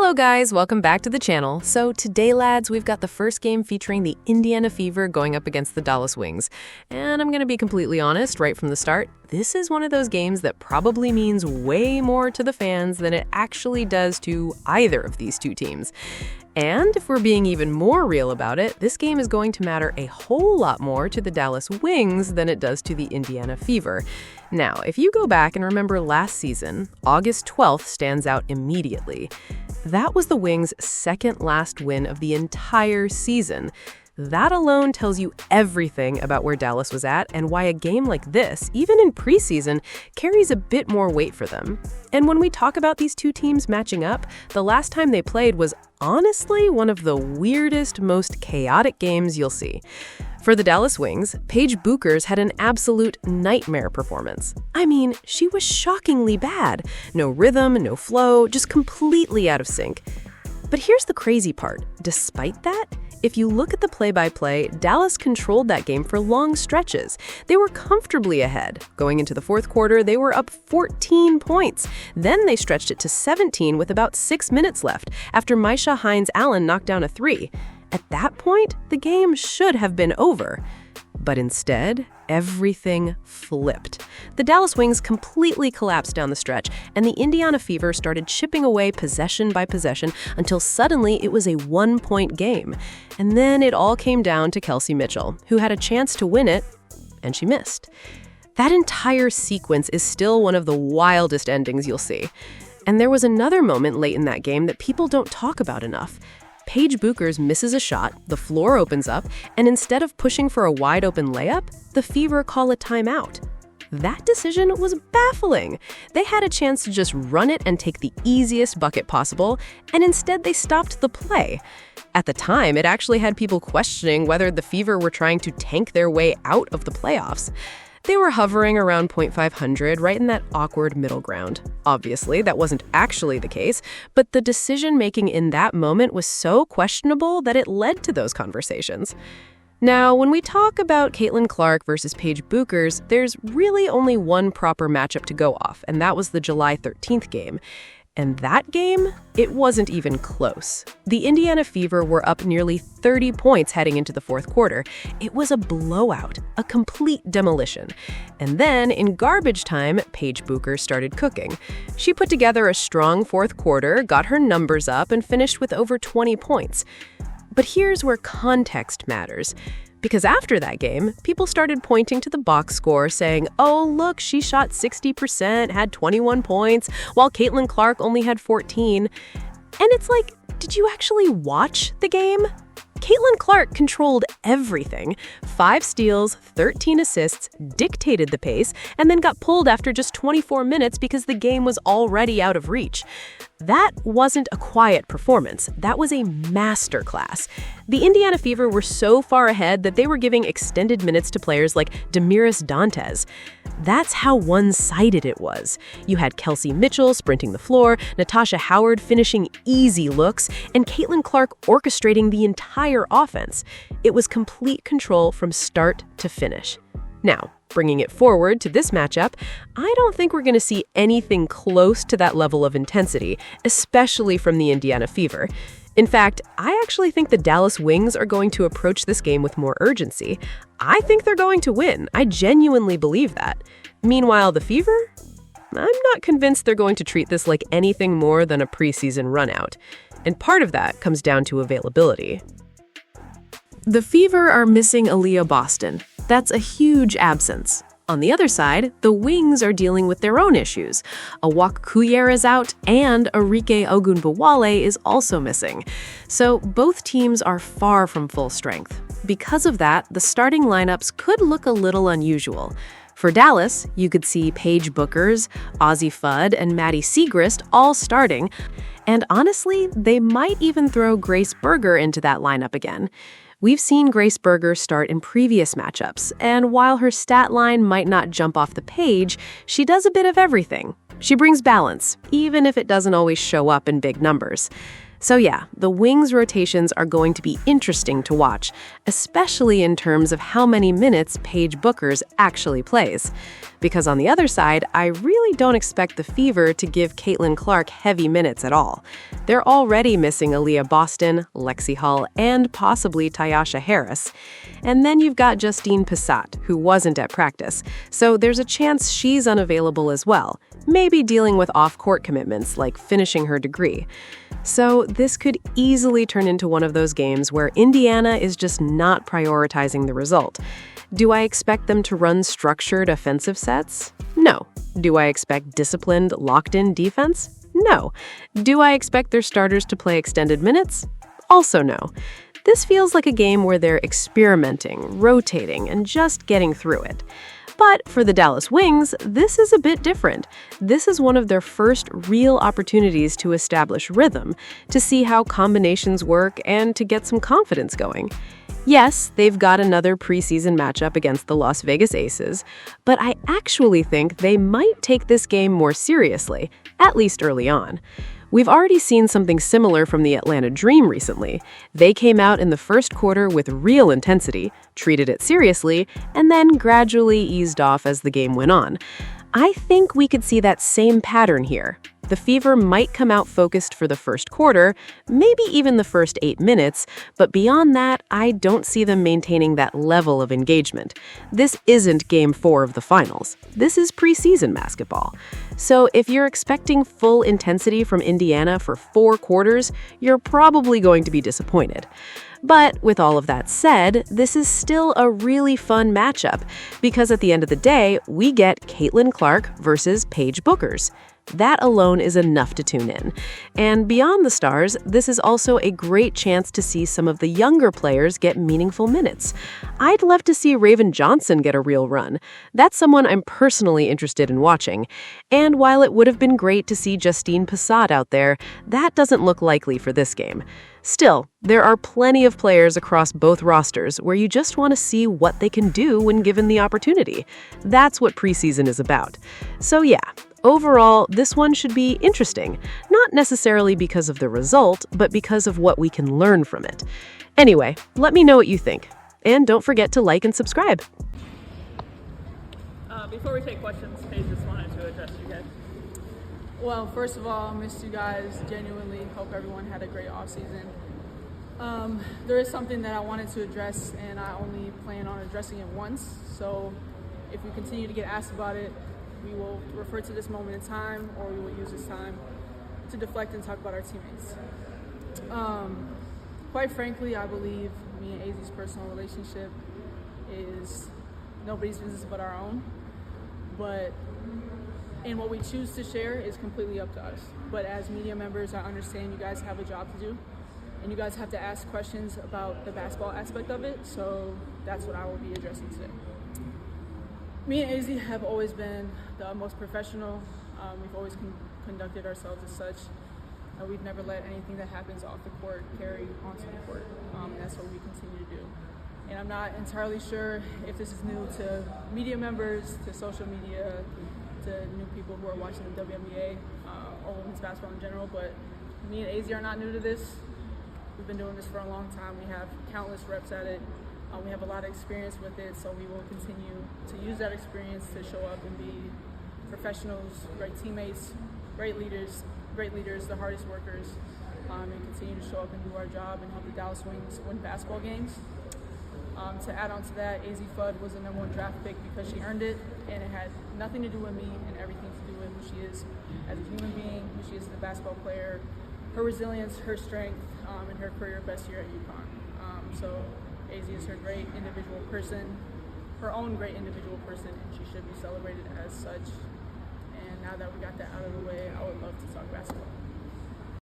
Hello guys, welcome back to the channel. So today, lads, we've got the first game featuring the Indiana Fever going up against the Dallas Wings. And I'm going to be completely honest right from the start, this is one of those games that probably means way more to the fans than it actually does to either of these two teams. And if we're being even more real about it, this game is going to matter a whole lot more to the Dallas Wings than it does to the Indiana Fever. Now, if you go back and remember last season, August 12th stands out immediately. That was the Wings' second last win of the entire season. That alone tells you everything about where Dallas was at and why a game like this, even in preseason, carries a bit more weight for them. And when we talk about these two teams matching up, the last time they played was honestly one of the weirdest, most chaotic games you'll see. For the Dallas Wings, Paige Bueckers had an absolute nightmare performance. I mean, she was shockingly bad. No rhythm, no flow, just completely out of sync. But here's the crazy part. Despite that, if you look at the play-by-play, Dallas controlled that game for long stretches. They were comfortably ahead. Going into the fourth quarter, they were up 14 points. Then they stretched it to 17 with about 6 minutes left after Misha Hines-Allen knocked down a three. At that point, the game should have been over. But instead, everything flipped. The Dallas Wings completely collapsed down the stretch, and the Indiana Fever started chipping away possession by possession until suddenly it was a one-point game. And then it all came down to Kelsey Mitchell, who had a chance to win it, and she missed. That entire sequence is still one of the wildest endings you'll see. And there was another moment late in that game that people don't talk about enough. Paige Bueckers misses a shot, the floor opens up, and instead of pushing for a wide-open layup, the Fever call a timeout. That decision was baffling. They had a chance to just run it and take the easiest bucket possible, and instead they stopped the play. At the time, it actually had people questioning whether the Fever were trying to tank their way out of the playoffs. They were hovering around .500, right in that awkward middle ground. Obviously, that wasn't actually the case, but the decision-making in that moment was so questionable that it led to those conversations. Now, when we talk about Caitlin Clark versus Paige Bueckers, there's really only one proper matchup to go off, and that was the July 13th game. And that game, it wasn't even close. The Indiana Fever were up nearly 30 points heading into the fourth quarter. It was a blowout, a complete demolition. And then, in garbage time, Paige Bueckers started cooking. She put together a strong fourth quarter, got her numbers up, and finished with over 20 points. But here's where context matters. Because after that game, people started pointing to the box score saying, oh, look, she shot 60%, had 21 points, while Caitlin Clark only had 14. And it's like, did you actually watch the game? Caitlin Clark controlled everything. 5 steals, 13 assists, dictated the pace, and then got pulled after just 24 minutes because the game was already out of reach. That wasn't a quiet performance. That was a masterclass. The Indiana Fever were so far ahead that they were giving extended minutes to players like Damiris Dantes. That's how one-sided it was. You had Kelsey Mitchell sprinting the floor, Natasha Howard finishing easy looks, and Caitlin Clark orchestrating the entire offense. It was complete control from start to finish. Now, bringing it forward to this matchup, I don't think we're going to see anything close to that level of intensity, especially from the Indiana Fever. In fact, I actually think the Dallas Wings are going to approach this game with more urgency. I think they're going to win. I genuinely believe that. Meanwhile, the Fever? I'm not convinced they're going to treat this like anything more than a preseason runout. And part of that comes down to availability. The Fever are missing Aaliyah Boston. That's a huge absence. On the other side, the Wings are dealing with their own issues. Awak Kuyer is out, and Arike Ogunbowale is also missing. So both teams are far from full strength. Because of that, the starting lineups could look a little unusual. For Dallas, you could see Paige Bueckers, Azzi Fudd, and Maddie Siegrist all starting. And honestly, they might even throw Grace Berger into that lineup again. We've seen Grace Berger start in previous matchups, and while her stat line might not jump off the page, she does a bit of everything. She brings balance, even if it doesn't always show up in big numbers. So yeah, the Wings rotations are going to be interesting to watch, especially in terms of how many minutes Paige Bueckers actually plays. Because on the other side, I really don't expect the Fever to give Caitlin Clark heavy minutes at all. They're already missing Aaliyah Boston, Lexi Hull, and possibly Tyasha Harris. And then you've got Justine Passat, who wasn't at practice, so there's a chance she's unavailable as well, maybe dealing with off-court commitments like finishing her degree. So this could easily turn into one of those games where Indiana is just not prioritizing the result. Do I expect them to run structured offensive sets? No. Do I expect disciplined, locked-in defense? No. Do I expect their starters to play extended minutes? Also no. This feels like a game where they're experimenting, rotating, and just getting through it. But for the Dallas Wings, this is a bit different. This is one of their first real opportunities to establish rhythm, to see how combinations work, and to get some confidence going. Yes, they've got another preseason matchup against the Las Vegas Aces, but I actually think they might take this game more seriously, at least early on. We've already seen something similar from the Atlanta Dream recently. They came out in the first quarter with real intensity, treated it seriously, and then gradually eased off as the game went on. I think we could see that same pattern here. The Fever might come out focused for the first quarter, maybe even the first 8 minutes, but beyond that, I don't see them maintaining that level of engagement. This isn't Game 4 of the finals. This is preseason basketball. So if you're expecting full intensity from Indiana for 4 quarters, you're probably going to be disappointed. But with all of that said, this is still a really fun matchup, because at the end of the day, we get Caitlin Clark versus Paige Bueckers. That alone is enough to tune in. And beyond the stars, this is also a great chance to see some of the younger players get meaningful minutes. I'd love to see Raven Johnson get a real run. That's someone I'm personally interested in watching. And while it would have been great to see Justine Passat out there, that doesn't look likely for this game. Still, there are plenty of players across both rosters where you just want to see what they can do when given the opportunity. That's what preseason is about. So yeah, overall, this one should be interesting, not necessarily because of the result, but because of what we can learn from it. Anyway, let me know what you think. And don't forget to like and subscribe. Before we take questions, Paige just wanted to address you guys. Well, first of all, missed you guys. Genuinely hope everyone had a great offseason. There is something that I wanted to address, and I only plan on addressing it once. So if we continue to get asked about it, we will refer to this moment in time, or we will use this time to deflect and talk about our teammates. Quite frankly, I believe me and Azzi's personal relationship is nobody's business but our own. And what we choose to share is completely up to us. But as media members, I understand you guys have a job to do, and you guys have to ask questions about the basketball aspect of it, so that's what I will be addressing today. Me and Azzi have always been the most professional. We've always conducted ourselves as such. We've never let anything that happens off the court carry onto the court, and that's what we continue to do. And I'm not entirely sure if this is new to media members, to social media, to new people who are watching the WNBA or women's basketball in general, but me and Azzi are not new to this. We've been doing this for a long time. We have countless reps at it. We have a lot of experience with it, so we will continue to use that experience to show up and be professionals, great teammates, great leaders, the hardest workers, and continue to show up and do our job and help the Dallas Wings win basketball games. To add on to that, Azzi Fudd was the #1 draft pick because she earned it, and it had nothing to do with me and everything to do with who she is as a human being, who she is as a basketball player, her resilience, her strength, and her career best year at UConn. So Azzi is her great individual person, her own great individual person, and she should be celebrated as such. And now that we got that out of the way, I would love to talk basketball.